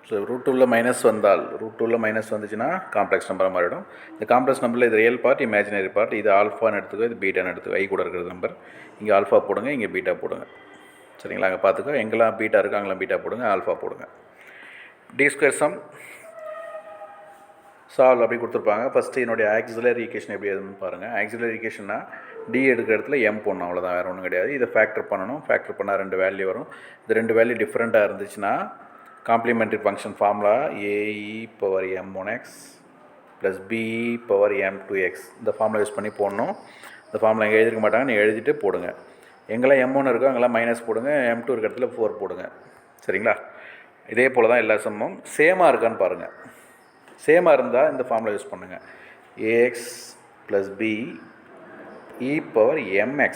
So root 2ல் minus வந்தால் root 2ல் மைனஸ் வந்துச்சுன்னா காம்ப்ளெக்ஸ் நம்பராக மாறிடும். இந்த காம்ப்ளெக்ஸ் நம்பரில் இது ரியல் பார்ட், இமேஜினரி பார்ட். இது ஆல்ஃபான்னு எடுத்துக்கோ, இது பீட்டான்னு எடுத்துக்கோ. ஐ கூட இருக்கிற நம்பர் இங்கே ஆல்ஃபா போடுங்க, இங்கே பீட்டா போடுங்க. சரிங்களா? அங்கே பார்த்துக்கோ, எங்கெல்லாம் பீட்டா இருக்கோ அங்கெல்லாம் பீட்டா போடுங்க, ஆல்ஃபா போடுங்க. டி ஸ்கொயர் சம் சால்வ் அப்படி கொடுத்துருப்பாங்க. ஃபஸ்ட்டு என்னுடைய ஆக்சிலரி ஈக்குவேஷன் எப்படி எதுன்னு பாருங்கள். ஆக்சிலரி ஈக்குவேஷன்னா டி எடுக்கிற இடத்துல எம் போடணும், அவ்வளோதான், வேறு ஒன்றும் கிடையாது. இதை ஃபேக்டர் பண்ணணும். ஃபேக்டர் பண்ணால் 2 வேல்யூ வரும். இந்த 2 வேல்யூ டிஃப்ரெண்ட்டாக இருந்துச்சுன்னா complimentary function formula ae⁻m1x plus be⁻m2x இந்த ஃபார்முலா யூஸ் பண்ணி போடணும். இந்த ஃபார்முலா எங்கே எழுதிருக்க மாட்டாங்க, நீங்கள் எழுதிட்டு போடுங்க. எங்கெல்லாம் m1 இருக்கோ அங்கெல்லாம் மைனஸ் போடுங்க, m2 இருக்கிற இடத்துல 4 போடுங்க. சரிங்களா? இதே போல் தான் எல்லா சம்மும். சேமாக இருக்கான்னு பாருங்கள். சேமாக இருந்தால் இந்த ஃபார்முலா யூஸ் பண்ணுங்கள். ax plus b e⁻mx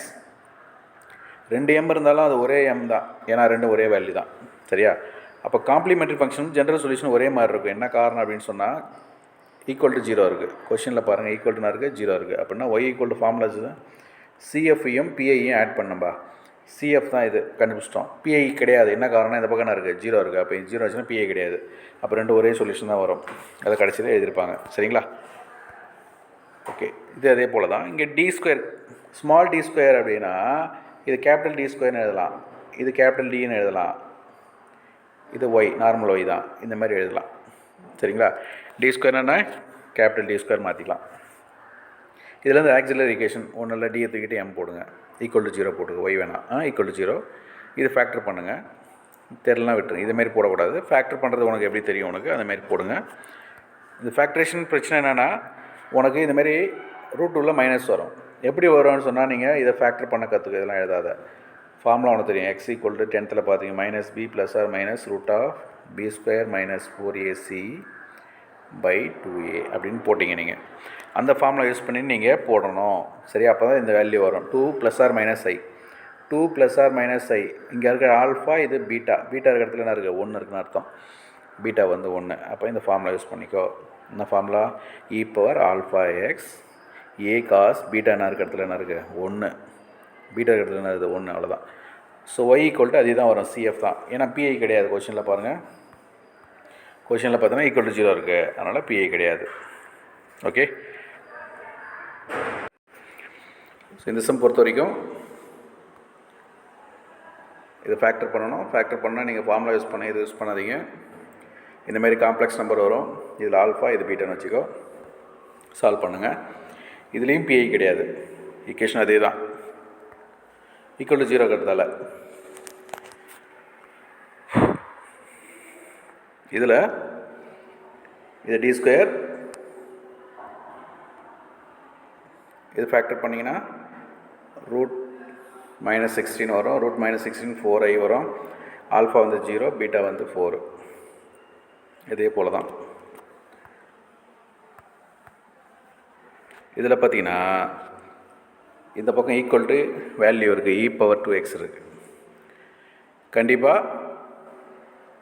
2 m இருந்தாலும் அது ஒரே m தான், ஏன்னா 2 ஒரே வேல்யூ தான். சரியா? அப்போ காம்ப்ளிமெண்ட்ரி ஃபங்க்ஷன் ஜென்ரல் சொல்யூஷன் ஒரே மாதிரி இருக்கும். என்ன காரணம் அப்படின்னு சொன்னால் ஈக்குவல் டு 0 இருக்குது. கொஷனில் பாருங்கள், ஈக்குவல் டுனா இருக்குது, 0 இருக்குது. அப்படின்னா y ஈக்குவல் டு ஃபார்முலாஸ் தான் சிஎஃப்ஐயும் பிஐயும் ஆட் பண்ணம்பா. சிஎஃப் தான் இது கண்டுபிடிச்சிட்டோம், பிஐ கிடையாது. என்ன காரணம்? இந்த பக்கம் இருக்குது, 0 இருக்குது. அப்போ 0 ஆச்சுன்னா பிஐ கிடையாது. அப்போ 2 ஒரே சொல்யூஷன் தான் வரும். அதை கடைசியில் எழுதியிருப்பாங்க. சரிங்களா? ஓகே, இது அதே போல் தான் இங்கே t square, small t square அப்படின்னா இது கேபிட்டல் டி ஸ்கொயர்னு எழுதலாம், இது கேபிட்டல் டின்னு எழுதலாம், இது ஒய் நார்மல் ஒய் தான், இந்த மாதிரி எழுதலாம். சரிங்களா? டி ஸ்கொயர்னா கேபிட்டல் டி ஸ்கொயர் மாற்றிக்கலாம். இதுலேருந்து ஆக்சிலரி ஈக்குவேஷன் ஒன்றும் இல்லை, டி தூக்கிட்டு எம் போடுங்க, ஈக்குவல் டு 0 போட்டுங்க, ஒய் வேணாம், ஈக்குவல் டு 0. இது ஃபேக்டர் பண்ணுங்கள், தெரியலாம் விட்டுருங்க. இதுமாரி போடக்கூடாது. ஃபேக்டர் பண்ணுறது உனக்கு எப்படி தெரியும், உனக்கு அந்தமாரி போடுங்க. இந்த ஃபேக்டரேஷன் பிரச்சனை என்னென்னா, உனக்கு இந்தமாரி ரூட் 2ல் மைனஸ் வரும். எப்படி வரும்னு சொன்னால் நீங்கள் இதை ஃபேக்டர் பண்ண கற்றுக்க, இதெல்லாம் எழுதாத. ஃபார்முலா ஒன்று தெரியும், x ஈக்குவல் டு 10th பார்த்தீங்க minus b plus or minus root of b square minus 4ac/2a அப்படின்னு போட்டிங்க. நீங்கள் அந்த ஃபார்முலா யூஸ் பண்ணி நீங்கள் போடணும். சரி? அப்போ தான் இந்த வேல்யூ வரும். 2 + r - i 2 + r - i இங்கே இருக்கிற ஆல்ஃபா, இது பீட்டா. பீட்டா இருக்கிற இடத்துல என்ன இருக்குது? 1 இருக்குன்னு அர்த்தம். பீட்டா வந்து 1. அப்போ இந்த ஃபார்முலா யூஸ் பண்ணிக்கோ. இந்த formula e⁻αx a cos beta என்ன இருக்கிற இடத்துல என்ன இருக்குது? 1. பீட்டா இருக்கிற இடத்துல என்ன இருக்குது? 1. அவ்வளோதான். ஸோ y ஈக்குவல் டு அதே தான் வரும், சிஎஃப் தான். ஏன்னா பிஐ கிடையாது. கொஷனில் பாருங்கள், கொஷனில் பார்த்தோன்னா ஈக்குவல் டு 0 இருக்குது, அதனால் பிஐ கிடையாது. ஓகே, ஸோ இந்த சம் பொறுத்த வரைக்கும் இதை ஃபேக்டர் பண்ணணும். ஃபேக்டர் பண்ணால் நீங்கள் ஃபார்முலா யூஸ் பண்ண, இது யூஸ் பண்ணாதீங்க. இந்தமாரி காம்ப்ளெக்ஸ் நம்பர் வரும், இதில் ஆல்ஃபா, இது பீட்டான்னு வச்சுக்கோ. சால்வ் பண்ணுங்கள். இதுலேயும் பிஐ கிடையாது, ஈக்குவேஷன் அதே தான், ஈக்குவல் டு 0 இருக்கிறதால. இதில் இது டி ஸ்கொயர், இது ஃபேக்டர் பண்ணிங்கன்னா ரூட் -16 வரும். ரூட் -16 4i வரும். ஆல்ஃபா வந்து 0, பீட்டா வந்து 4. இதே போல் தான் இதில் பார்த்தீங்கன்னா இந்த பக்கம் ஈக்குவல் டு வேல்யூ இருக்குது, e⁻2x இருக்குது. கண்டிப்பாக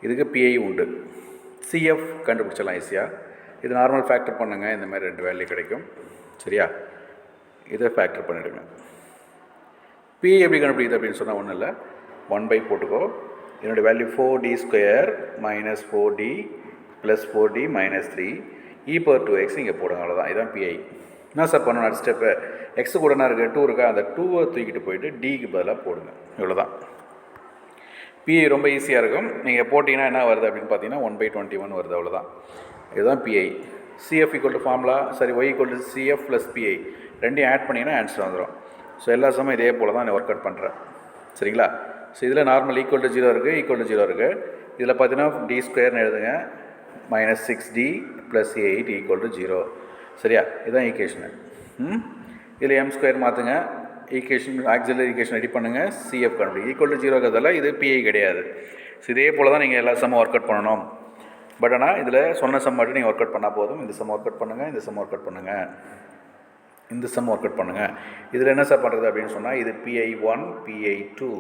இதுக்கு பிஐ உண்டு. சிஎஃப் கண்டுபிடிச்சிடலாம் ஈஸியாக. இது நார்மல் ஃபேக்டர் பண்ணுங்கள், இந்த மாதிரி 2 வேல்யூ கிடைக்கும். சரியா? இதை ஃபேக்டர் பண்ணிவிடுங்க. பிஐ எப்படி கண்டுபிடிக்குது அப்படின்னு சொன்னால் ஒன்றும் இல்லை, 1/, போட்டுக்கோ. என்னோடய value 4d² - 4d + 4d - 3 e⁻2x இங்கே போடுங்க, அவ்வளோதான். இதுதான் பிஐ. என்ன சார் பண்ணணும்? அடுத்த ஸ்டெப்பு, எக்ஸு கூட என்ன இருக்குது? 2 இருக்கா? அந்த 2வை தூக்கிட்டு போயிட்டு டிக்கு பதிலாக போடுங்க, இவ்வளோதான். பிஐ ரொம்ப ஈஸியாக இருக்கும். நீங்கள் போட்டிங்கன்னா என்ன வருது அப்படின்னு பார்த்தீங்கன்னா 1/21 வருது, அவ்வளோதான். இதுதான் PI. CF equal to formula, சரி, y equal to CF plus PI ரெண்டையும் ஆட் பண்ணிங்கன்னா ஆன்சர் வந்துடும். ஸோ எல்லா சமயம் இதே போல் தான் நான் ஒர்க் அவுட் பண்ணுறேன். சரிங்களா? ஸோ இதில் நார்மல் ஈக்குவல் டு 0 இருக்குது, ஈக்குவல் டு 0 இருக்குது. இதில் பார்த்தீங்கன்னா டி ஸ்கொயர்னு எழுதுங்க, -6d + 8 = 0. சரியா? இதுதான் ஈக்குவேஷனு. இதில் m² மாற்றுங்க, ஈக்குவேஷன் ஆக்சிலரி ஈக்குவேஷன் ரெடி பண்ணுங்கள், சிஎஃப் கண்டுபிடி. ஈக்குவல் டு 0 இருக்கிறதால இது பிஐ கிடையாது. ஸோ இதே போல் தான் நீங்கள் எல்லா சம்மும் ஒர்க் அவுட் பண்ணணும். பட் ஆனால் இதில் சொன்ன சம் மட்டும் நீங்கள் ஒர்க் அவுட் பண்ணால் போதும். இந்த சம் ஒர்க் அவுட் பண்ணுங்கள், இந்த சம் ஒர்க் அவுட் பண்ணுங்கள், இந்த சம் ஒர்க் அவுட் பண்ணுங்கள். இதில் என்ன சார் பண்ணுறது அப்படின்னு சொன்னால் இது PI1 PI2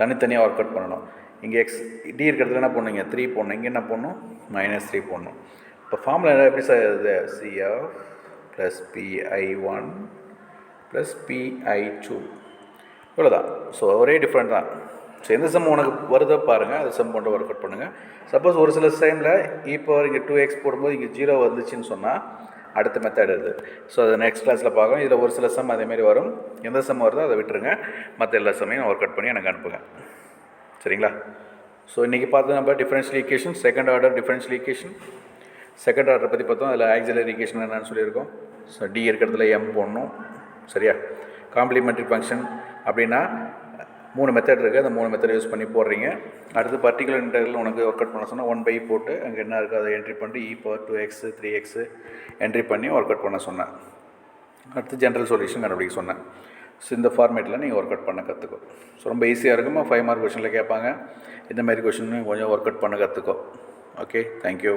தனித்தனியாக ஒர்க் அவுட் பண்ணணும். இங்கே எக்ஸ் டி இருக்கிறதுல என்ன பண்ணுங்க? 3 போடணும். இங்கே என்ன பண்ணணும்? -3 போடணும். இப்போ ஃபார்முலா எப்படி சார் இது? CF + PI1 + PI2 இவ்வளோதான். ஸோ ஒரே டிஃப்ரெண்ட் தான். ஸோ எந்த சம் உனக்கு வருதோ பாருங்கள், அந்த சம் கொண்டு ஒர்க் அவுட் பண்ணுங்கள். சப்போஸ் ஒரு சில டைமில் பவர் இங்கே 2x போடும்போது இங்கே 0 வந்துச்சுன்னு சொன்னால் அடுத்த மெத்தட் இது. ஸோ அதை நெக்ஸ்ட் கிளாஸில் பார்க்கலாம். இதில் ஒரு சில சம் அதேமாரி வரும். எந்த சம் வருதோ அதை விட்டுருங்க, மற்ற எல்லா சம்மையும் ஒர்க் அவுட் பண்ணி எனக்கு அனுப்புங்க. சரிங்களா? ஸோ இன்றைக்கி பார்த்து நம்ம differential equation, second order differential equation, second order பற்றி பார்த்தோம். அதில் ஆக்சிலரி ஈக்குவேஷன் என்னன்னு சொல்லியிருக்கோம். ஸோ டி இருக்கிறதுல m போடணும். சரியா? காம்ப்ளிமெண்ட்ரி ஃபங்க்ஷன் அப்படின்னா 3 மெத்தட் இருக்குது. அந்த 3 மெத்தட் யூஸ் பண்ணி போடுறீங்க. அடுத்து பர்டிகுலர் இன்டர்வல் உனக்கு ஒர்க் அவுட் பண்ண சொன்னால் 1/, போட்டு அங்கே என்ன இருக்குது அதை என்ட்ரி பண்ணி power 2x 3x என்ட்ரி பண்ணி ஒர்க் அவுட் பண்ண சொன்னேன். அடுத்து ஜென்ரல் சொல்யூஷன் கண்டுபிடிக்க சொன்னேன். ஸோ இந்த ஃபார்மேட்டில் நீங்கள் ஒர்க் அவுட் பண்ண கற்றுக்கோ. ஸோ ரொம்ப ஈஸியாக இருக்குமா? 5 மார்க் கொஷனில் கேட்பாங்க. இந்த மாதிரி கொஷின் கொஞ்சம் ஒர்க் அவுட் பண்ண கற்றுக்கோ. Okay, thank you.